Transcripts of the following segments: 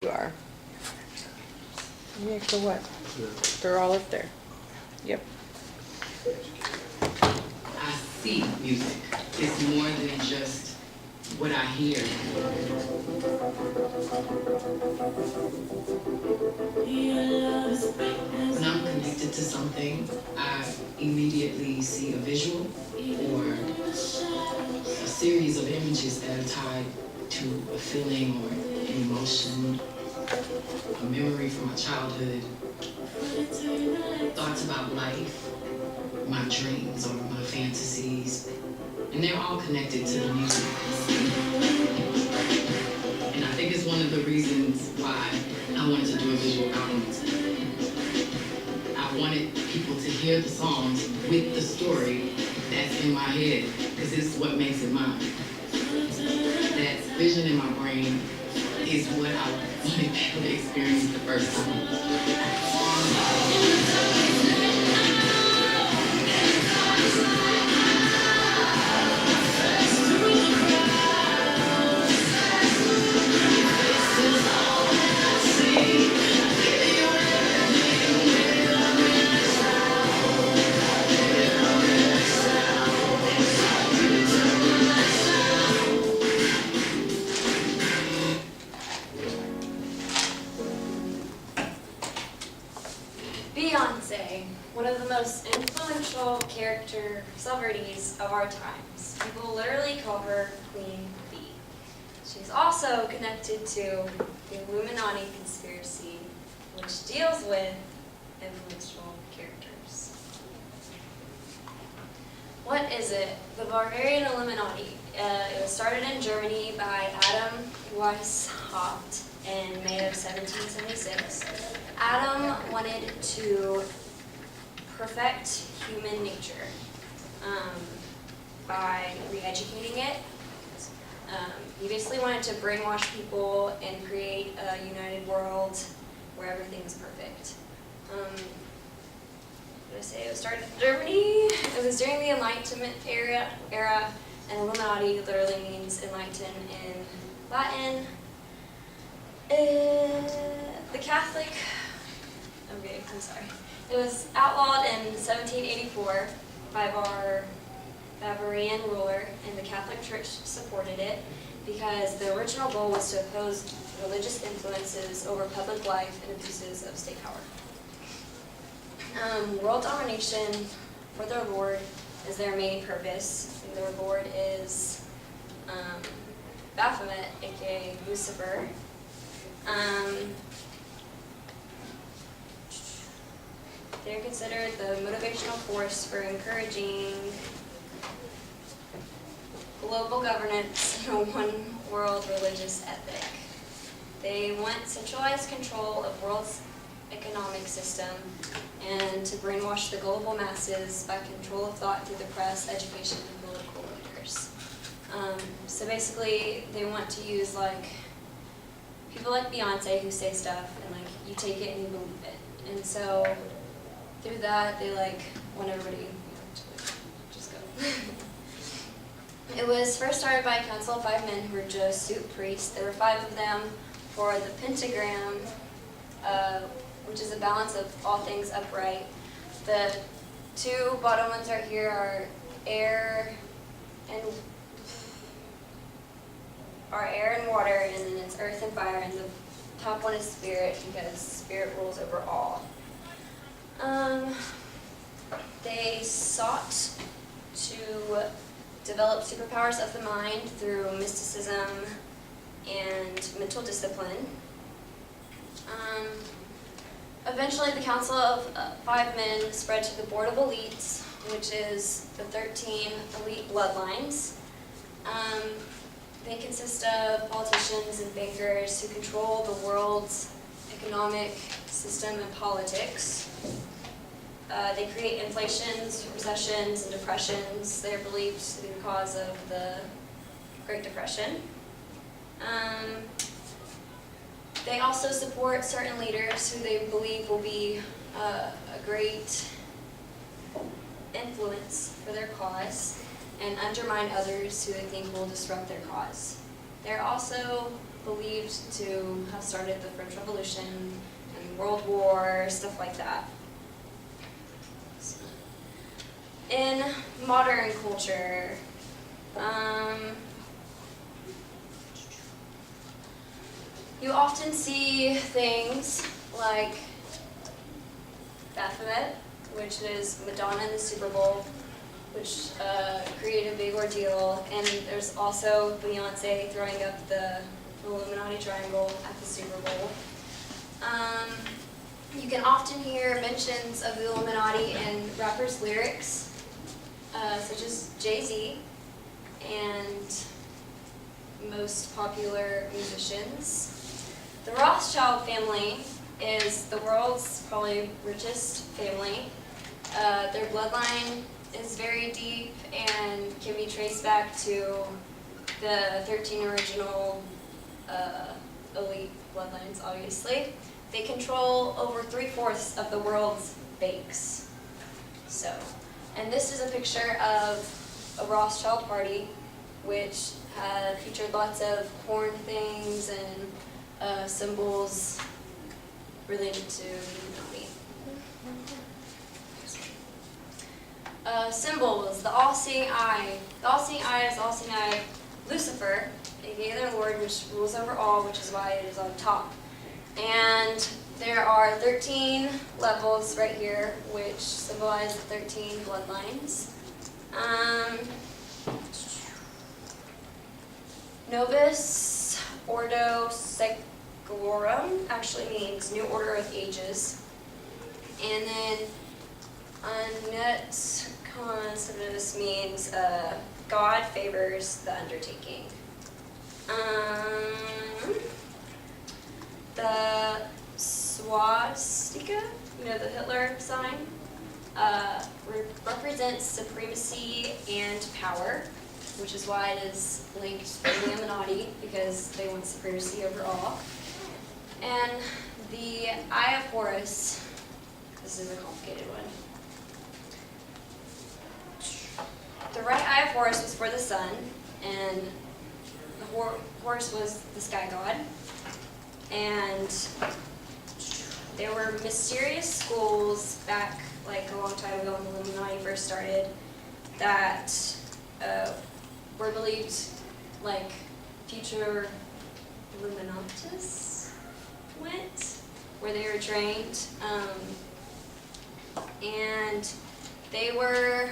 You are. Yeah, so what? They're all up there. Yep. I see music. It's more than just what I hear. When I'm connected to something, I immediately see a visual or a series of images that are tied to a feeling or an emotion, a memory from my childhood, thoughts about life, my dreams or my fantasies, and they're all connected to the music. And I think it's one of the reasons why I wanted to do a visual album. I wanted people to hear the songs with the story that's in my head, because it's what makes it mine. That vision in my brain is what I wanted people to experience the first time. Beyonce, one of the most influential character celebrities of our times. People literally call her Queen Bee. She's also connected to the Illuminati conspiracy, which deals with influential characters. What is it? The Bavarian Illuminati. It was started in Germany by Adam Weishaupt in May of 1776. Adam wanted to perfect human nature by re-educating it. He basically wanted to brainwash people and create a united world where everything was perfect. What did I say? It was started in Germany. It was during the Enlightenment era, and Illuminati literally means enlighten in Latin. The Catholic, okay, I'm sorry. It was outlawed in 1784 by our Bavarian ruler, and the Catholic Church supported it because the original goal was to oppose religious influences over public life and abuses of state power. World domination for their Lord is their main purpose. And their Lord is Baphomet, aka Lucifer. They're considered the motivational force for encouraging global governance and a one-world religious ethic. They want centralized control of world's economic system and to brainwash the global masses by control of thought through the press, education, and political leaders. So basically, they want to use people like Beyonce who say stuff and you take it and you believe it. And so through that, they want everybody to just go. It was first started by a council of 5 men who were just suit priests. There were 5 of them for the pentagram, which is a balance of all things upright. The 2 bottom ones right here are air and water, and then it's earth and fire, and the top one is spirit because spirit rules over all. They sought to develop superpowers of the mind through mysticism and mental discipline. Eventually, the Council of 5 Men spread to the Board of Elites, which is the 13 elite bloodlines. They consist of politicians and bankers who control the world's economic system and politics. They create inflations, recessions, and depressions. They're believed to be the cause of the Great Depression. They also support certain leaders who they believe will be a great influence for their cause and undermine others who they think will disrupt their cause. They're also believed to have started the French Revolution and World War, stuff like that. In modern culture, you often see things like Baphomet, which is Madonna in the Super Bowl, which created a big ordeal, and there's also Beyonce throwing up the Illuminati triangle at the Super Bowl. You can often hear mentions of the Illuminati in rappers' lyrics, such as Jay-Z and most popular musicians. The Rothschild family is the world's probably richest family. Their bloodline is very deep and can be traced back to the 13 original elite bloodlines, obviously. They control over 3/4 of the world's banks. So, and this is a picture of a Rothschild party, which featured lots of horn things and symbols related to Illuminati. Symbols, the all-seeing eye. The all-seeing eye is the all-seeing eye of Lucifer, aka their Lord, which rules over all, which is why it is on top. And there are 13 levels right here, which symbolize the 13 bloodlines. Novus Ordo Seclorum actually means New Order of Ages. And then Nut Consumus means God favors the undertaking. The swastika, the Hitler sign, represents supremacy and power, which is why it is linked to the Illuminati, because they want supremacy over all. And the Eye of Horus, this is a complicated one. The right eye of Horus was for the sun, and Horus was the sky god. And there were mysterious schools back like a long time ago when the Illuminati first started that were believed like future Illuminatus went, where they were trained. And they were,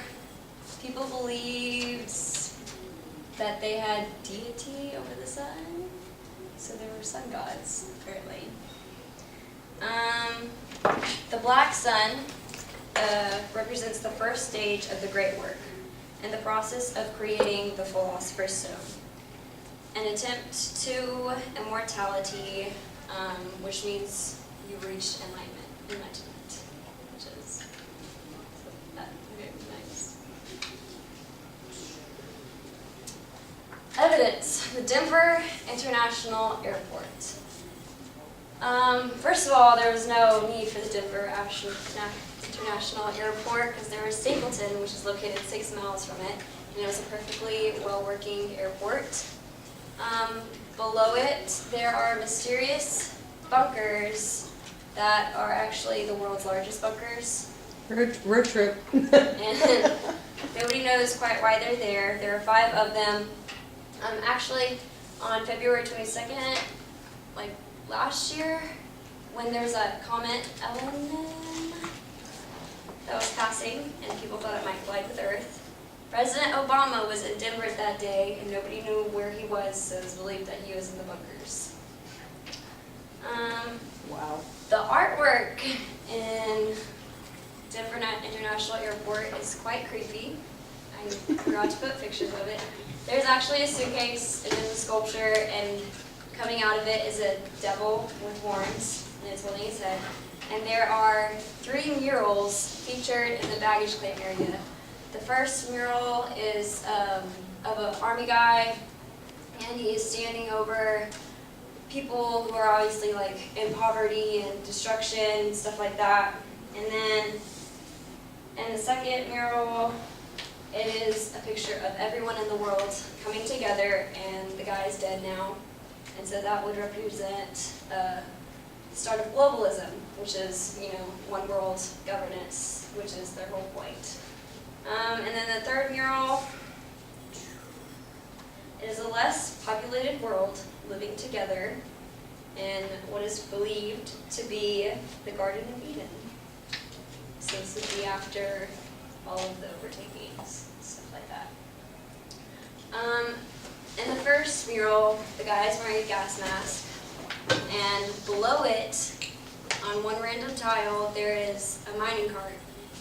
people believed that they had deity over the sun, so they were sun gods, apparently. The black sun represents the first stage of the great work and the process of creating the Philosopher's Stone, an attempt to immortality, which means you reach enlightenment, which is very nice. Evidence, the Denver International Airport. First of all, there was no need for the Denver International Airport because there was Stapleton, which is located 6 miles from it, and it was a perfectly well-working airport. Below it, there are mysterious bunkers that are actually the world's largest bunkers. Road trip. And nobody knows quite why they're there. There are 5 of them. Actually, on February 22nd, like last year, when there was a comet LNM that was passing and people thought it might collide with Earth, President Obama was in Denver that day and nobody knew where he was, so it was believed that he was in the bunkers. Wow. The artwork in Denver International Airport is quite creepy. I forgot to put pictures of it. There's actually a suitcase, and there's a sculpture, and coming out of it is a devil with horns, and it's holding his head. And there are 3 murals featured in the baggage claim area. The first mural is of an army guy, and he is standing over people who are obviously like in poverty and destruction, stuff like that. And then in the second mural, it is a picture of everyone in the world coming together, and the guy is dead now. And so that would represent the start of globalism, which is, one world governance, which is their whole point. And then the third mural is a less populated world living together in what is believed to be the Garden of Eden. So this would be after all of the overtakings, stuff like that. In the first mural, the guy is wearing a gas mask, and below it, on one random tile, there is a mining cart,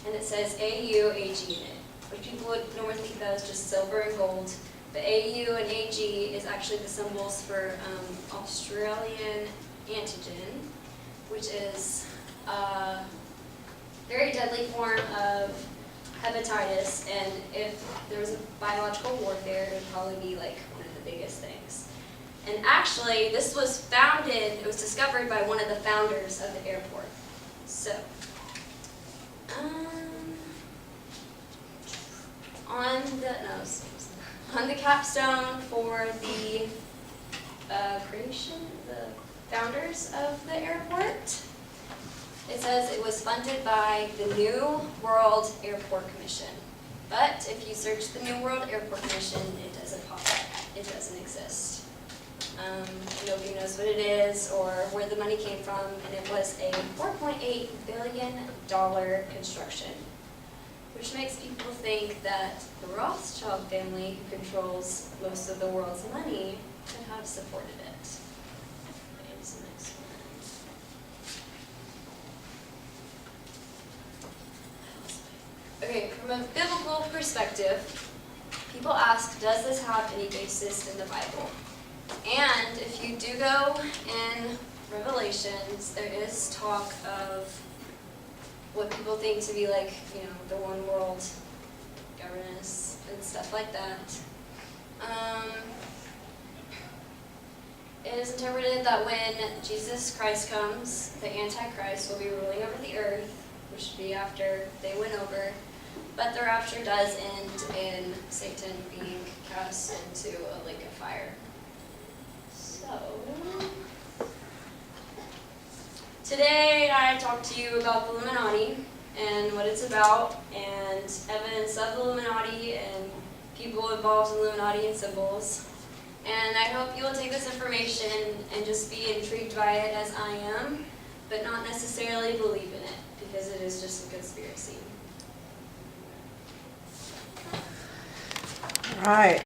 and it says AU, AG in it, which people would normally think that is just silver and gold. But AU and AG is actually the symbols for Australian antigen, which is a very deadly form of hepatitis, and if there was a biological warfare, it would probably be like one of the biggest things. And actually, this was it was discovered by one of the founders of the airport. So, on the capstone for the the founders of the airport, it says it was funded by the New World Airport Commission. But if you search the New World Airport Commission, it doesn't pop up. It doesn't exist. Nobody knows what it is or where the money came from, and it was a $4.8 billion construction, which makes people think that the Rothschild family, who controls most of the world's money, could have supported it. Here's the next one. Okay, from a biblical perspective, people ask, does this have any basis in the Bible? And if you do go in Revelations, there is talk of what people think to be like, the one world governance and stuff like that. It is interpreted that when Jesus Christ comes, the Antichrist will be ruling over the earth, which would be after they win over. But the rapture does end in Satan being cast into a lake of fire. So, today I talked to you about the Illuminati and what it's about, and evidence of the Illuminati and people involved in Illuminati and symbols. And I hope you will take this information and just be intrigued by it as I am, but not necessarily believe in it, because it is just a conspiracy. Right.